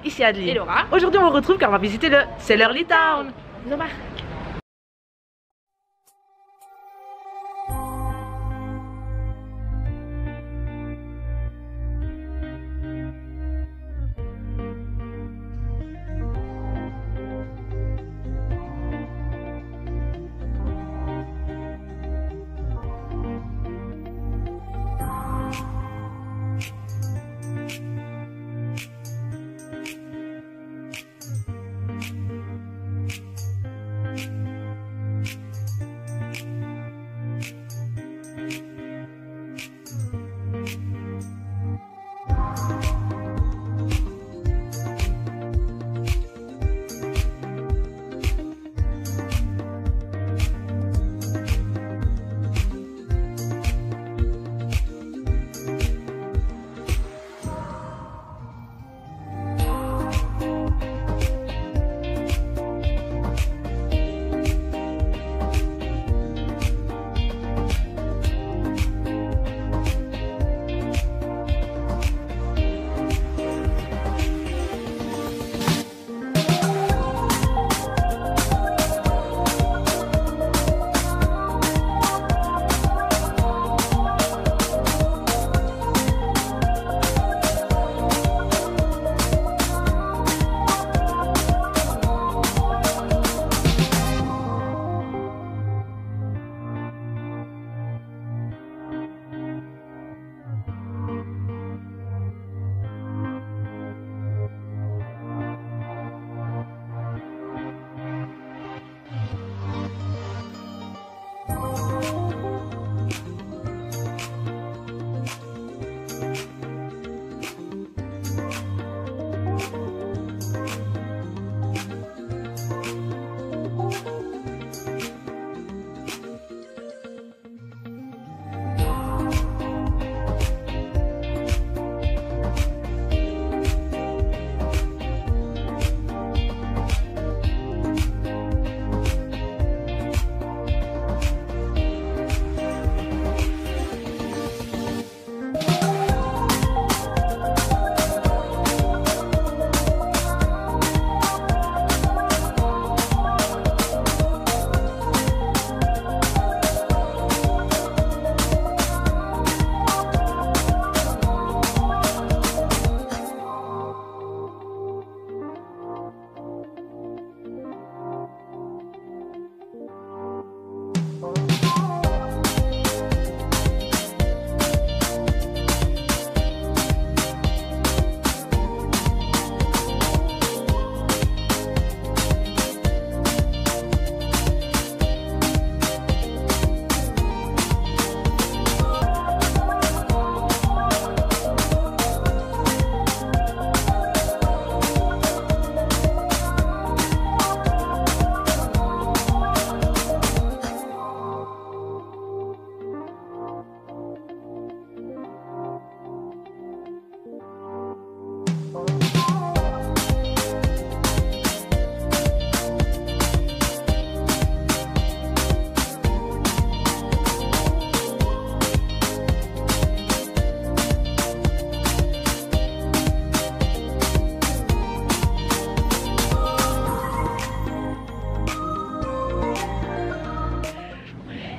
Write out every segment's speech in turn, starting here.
ici Adeline. Et Laura. Aujourd'hui on vous retrouve car on va visiter le Sellerly Town. Nos marques.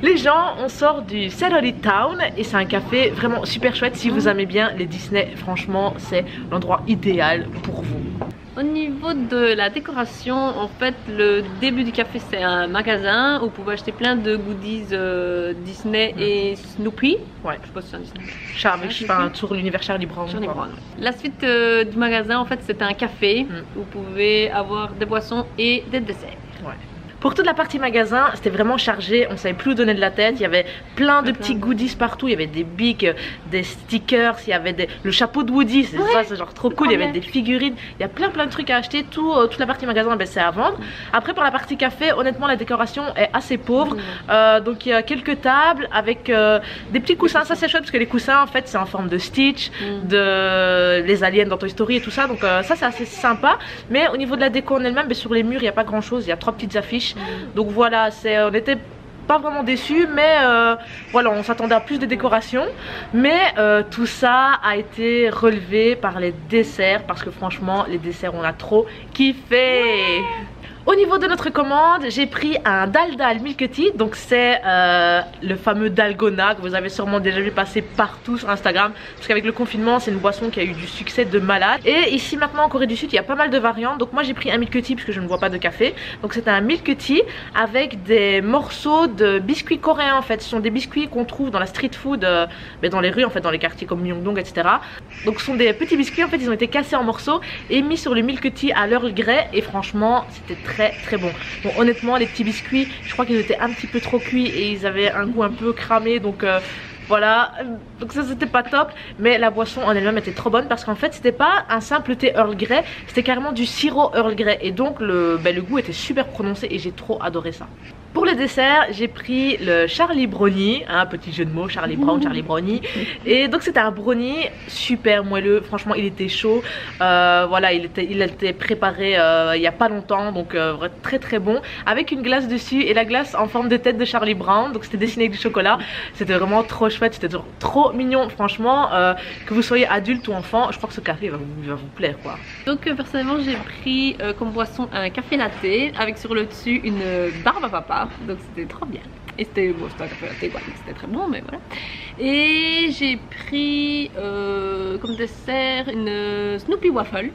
Les gens, on sort du Sellerly Town et c'est un café vraiment super chouette. Si vous aimez bien les Disney, franchement c'est l'endroit idéal pour vous. Au niveau de la décoration, en fait, le début du café c'est un magasin où vous pouvez acheter plein de goodies Disney et Snoopy. Ouais, je sais pas si c'est un Disney. Charlie, je fais un tour l'univers Charlie Brown. Charlie Brown. La suite du magasin, en fait, c'est un café où vous pouvez avoir des boissons et des desserts. Ouais. Pour toute la partie magasin, c'était vraiment chargé, on savait plus où donner de la tête. Il y avait plein de petits goodies partout. Il y avait des bics, des stickers, il y avait le chapeau de Woody, c'est ça, c'est genre trop cool. Il y avait des figurines, il y a plein de trucs à acheter. Toute la partie magasin, ben, c'est à vendre. Après, pour la partie café, honnêtement, la décoration est assez pauvre. Donc il y a quelques tables avec des petits coussins. Ça c'est chouette parce que les coussins, en fait, c'est en forme de Stitch, de les aliens dans Toy Story et tout ça. Donc ça c'est assez sympa. Mais au niveau de la déco en elle-même, ben, sur les murs, il n'y a pas grand chose. Il y a 3 petites affiches. Donc voilà, on était pas vraiment déçue, mais voilà, on s'attendait à plus de décorations. Mais tout ça a été relevé par les desserts, parce que franchement les desserts on a trop kiffé. Au niveau de notre commande, j'ai pris un Dal Milk Tea, donc c'est le fameux Dalgona que vous avez sûrement déjà vu passer partout sur Instagram, parce qu'avec le confinement c'est une boisson qui a eu du succès de malade. Et ici maintenant en Corée du Sud il y a pas mal de variantes, donc moi j'ai pris un Milk Tea puisque je ne bois pas de café. Donc c'est un Milk Tea avec des morceaux de biscuits coréens en fait. Ce sont des biscuits qu'on trouve dans la street food, mais dans les rues en fait, dans les quartiers comme Myeongdong etc. Donc ce sont des petits biscuits en fait, ils ont été cassés en morceaux et mis sur le Milk Tea à l'Earl Grey, et franchement c'était très bon. Bon honnêtement les petits biscuits je crois qu'ils étaient un petit peu trop cuits et ils avaient un goût un peu cramé, donc voilà, donc ça c'était pas top. Mais la boisson en elle-même était trop bonne parce qu'en fait c'était pas un simple thé Earl Grey, c'était carrément du sirop Earl Grey, et donc le goût était super prononcé et j'ai trop adoré ça. Pour le dessert, j'ai pris le Charlie Brownie, un petit jeu de mots, Charlie Brown, Charlie Brownie. Et donc c'était un brownie super moelleux, franchement il était chaud. Voilà, il a été préparé il y a pas longtemps, donc très bon. Avec une glace dessus et la glace en forme de tête de Charlie Brown, donc c'était dessiné avec du chocolat. C'était vraiment trop chouette, c'était trop mignon, franchement. Que vous soyez adulte ou enfant, je crois que ce café va vous plaire quoi. Donc personnellement j'ai pris comme boisson un café latte avec sur le dessus une barbe à papa. Donc c'était trop bien. Et c'était bon, c'était un café latte quoi, donc c'était très bon, mais voilà. Et j'ai pris comme dessert une Snoopy Waffle.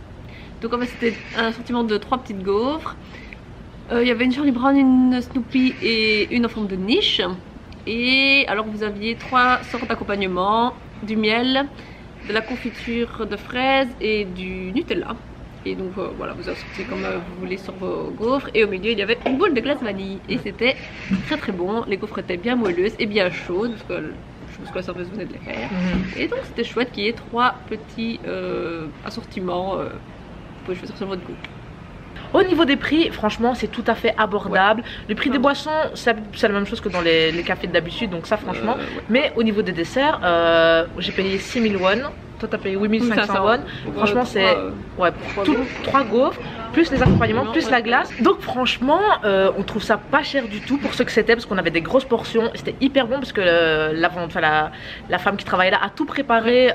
Donc en fait c'était un assortiment de 3 petites gaufres. Il y avait une Charlie Brown, une Snoopy et une en forme de niche. Et alors vous aviez 3 sortes d'accompagnement, du miel, de la confiture de fraises et du Nutella. Et donc voilà, vous assortez comme vous voulez sur vos gaufres. Et au milieu il y avait une boule de glace vanille. Et c'était très bon. Les gaufres étaient bien moelleuses et bien chaudes, parce que je pense que la serveuse venait de les faire. Et donc c'était chouette qu'il y ait 3 petits assortiments. Vous pouvez choisir sur votre goût. Au niveau des prix, franchement c'est tout à fait abordable. Le prix des boissons c'est la même chose que dans les cafés d'habitude, donc ça franchement. Mais au niveau des desserts, j'ai payé 6000 won. Toi t'as payé 8500 won. Franchement c'est 3 gaufres, plus les accompagnements, plus la glace. Donc franchement on trouve ça pas cher du tout pour ce que c'était, parce qu'on avait des grosses portions. C'était hyper bon parce que la femme qui travaillait là a tout préparé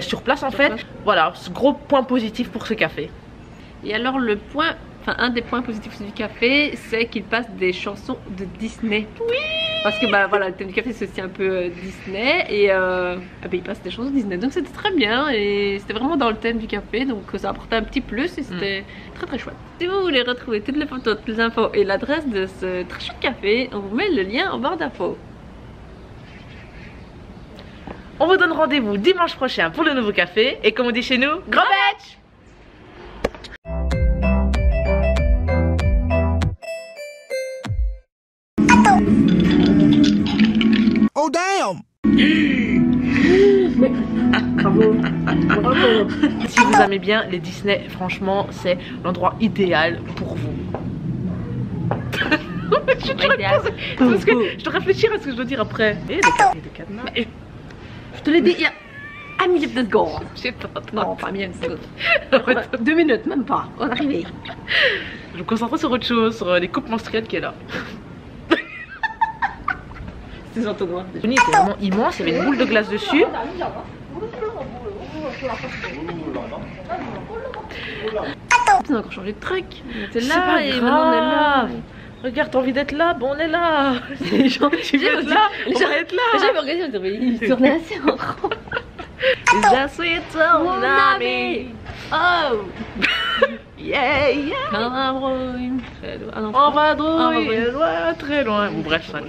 sur place en fait. Voilà, gros point positif pour ce café. Et alors un des points positifs du café, c'est qu'il passe des chansons de Disney. Oui. Parce que bah voilà, le thème du café c'est aussi un peu Disney, et il passe des chansons de Disney, donc c'était très bien et c'était vraiment dans le thème du café, donc ça apportait un petit plus et c'était très chouette. Si vous voulez retrouver toutes les photos, toutes les infos et l'adresse de ce très chouette café, on vous met le lien en barre d'infos. On vous donne rendez-vous dimanche prochain pour le nouveau café, et comme on dit chez nous, gros batch. Oh damn! Bravo. Si vous aimez bien les Disney, franchement c'est l'endroit idéal pour vous. Parce que je dois réfléchir à ce que je dois dire après. Et des cadenas. Je te l'ai dit il y a 1 minute de seconde. Non, pas 1 minute de seconde. 2 minutes, même pas. On est arrivé. Je me concentre sur autre chose, sur les coupes menstruelles qui est là. Ces entonnoirs. Le nid était vraiment immense, il y avait une boule de glace dessus. On a encore changé de truc. C'est là et maintenant on est là. Regarde, t'as envie d'être là, bon on est là. Les gens, tu veux être là, on va être là. J'avais regardé, on dirait il tournait assez en rond. Je suis ton ami. Oh. Yeah. On va drouiller loin, très loin. Bon bref, ça.